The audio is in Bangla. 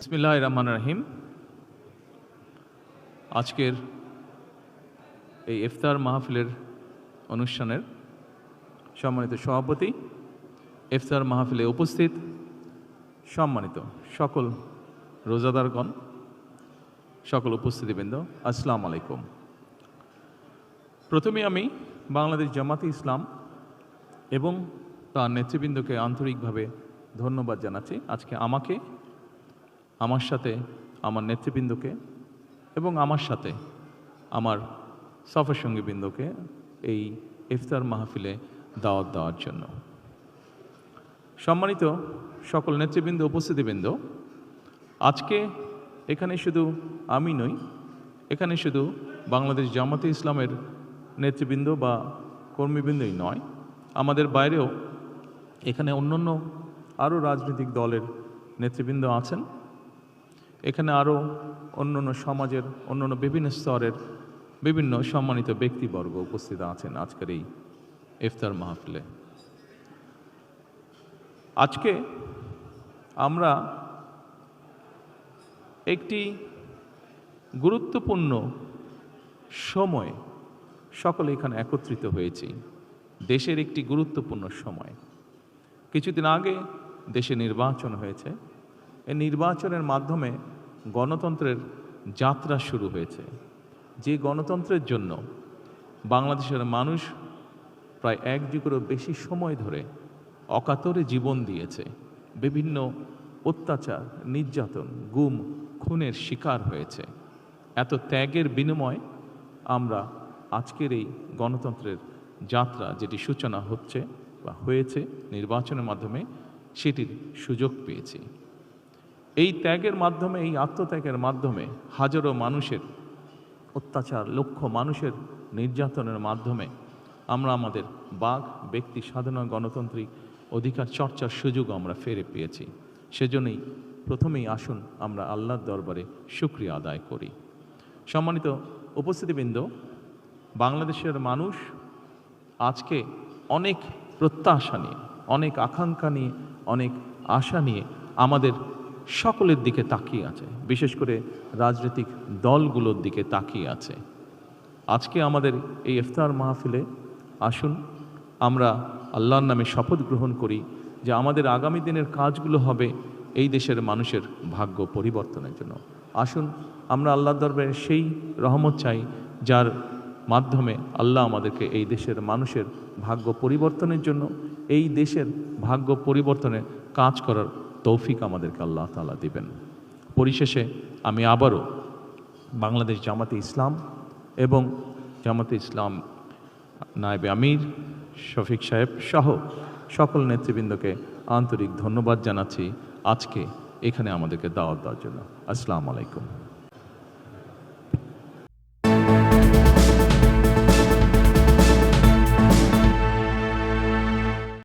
বিসমিল্লাহির রহমানির রহিম। আজকের এই ইফতার মাহফিলের অনুষ্ঠানের সম্মানিত সভাপতি, ইফতার মাহফিলে উপস্থিত সম্মানিত সকল রোজাদারগণ, সকল উপস্থিতিবৃন্দ, আসসালামু আলাইকুম। প্রথমে আমি বাংলাদেশ জামাতে ইসলাম এবং তার নেতৃবৃন্দকে আন্তরিকভাবে ধন্যবাদ জানাচ্ছি। আজকে আমাকে, আমার সাথে আমার নেতৃবৃন্দকে এবং আমার সাথে আমার সফর সঙ্গীবৃন্দকে এই ইফতার মাহফিলে দাওয়াত দেওয়ার জন্য। সম্মানিত সকল নেতৃবৃন্দ, উপস্থিতিবৃন্দ, আজকে এখানে শুধু আমি নই, এখানে শুধু বাংলাদেশ জামাতে ইসলামের নেতৃবৃন্দ বা কর্মীবৃন্দই নয়, আমাদের বাইরেও এখানে অন্যান্য আরও রাজনৈতিক দলের নেতৃবৃন্দ আছেন। এখানে আরও অন্যান্য সমাজের অন্যান্য বিভিন্ন স্তরের বিভিন্ন সম্মানিত ব্যক্তিবর্গ উপস্থিত আছেন আজকের এই ইফতার মাহফিলে। আজকে আমরা একটি গুরুত্বপূর্ণ সময় সকলে এখানে একত্রিত হয়েছি। দেশের একটি গুরুত্বপূর্ণ সময়। কিছুদিন আগে দেশে নির্বাচন হয়েছে। এই নির্বাচনের মাধ্যমে গণতন্ত্রের যাত্রা শুরু হয়েছে। যে গণতন্ত্রের জন্য বাংলাদেশের মানুষ প্রায় এক যুগেরও বেশি সময় ধরে অকাতরে জীবন দিয়েছে, বিভিন্ন অত্যাচার, নির্যাতন, গুম, খুনের শিকার হয়েছে। এত ত্যাগের বিনিময়ে আমরা আজকের এই গণতন্ত্রের যাত্রা, যেটি সূচনা হচ্ছে বা হয়েছে নির্বাচনের মাধ্যমে, সেটির সুযোগ পেয়েছি। এই ত্যাগের মাধ্যমে, এই আত্মত্যাগের মাধ্যমে হাজারো মানুষের অত্যাচার, লক্ষ মানুষের নির্যাতনের মাধ্যমে আমরা আমাদের বাক, ব্যক্তি স্বাধীন গণতান্ত্রিক অধিকার চর্চার সুযোগ আমরা ফিরে পেয়েছি। সেজন্যই প্রথমেই আসুন আমরা আল্লাহর দরবারে শুকরিয়া আদায় করি। সম্মানিত উপস্থিতিবৃন্দ, বাংলাদেশের মানুষ আজকে অনেক প্রত্যাশা নিয়ে, অনেক আকাঙ্ক্ষা নিয়ে, অনেক আশা নিয়ে আমাদের সকলের দিকে তাকিয়ে আছে, বিশেষ করে রাজনৈতিক দলগুলোর দিকে তাকিয়ে আছে। আজকে আমাদের এই ইফতার মাহফিলে আসুন আমরা আল্লাহর নামে শপথ গ্রহণ করি যে আমাদের আগামী দিনের কাজগুলো হবে এই দেশের মানুষের ভাগ্য পরিবর্তনের জন্য। আসুন আমরা আল্লাহর দরবারে সেই রহমত চাই যার মাধ্যমে আল্লাহ আমাদেরকে এই দেশের মানুষের ভাগ্য পরিবর্তনের জন্য, এই দেশের ভাগ্য পরিবর্তনের কাজ করার তৌফিক আমাদেরকে আল্লাহ তাআলা দিবেন। পরিশেষে আমি আবারও বাংলাদেশ জামাতে ইসলাম এবং জামাতে ইসলাম নায়েবে আমির শফিক সাহেব সহ সকল নেতৃবৃন্দকে আন্তরিক ধন্যবাদ জানাচ্ছি আজকে এখানে আমাদেরকে দাওয়াত দেওয়ার জন্য। আসসালামু আলাইকুম।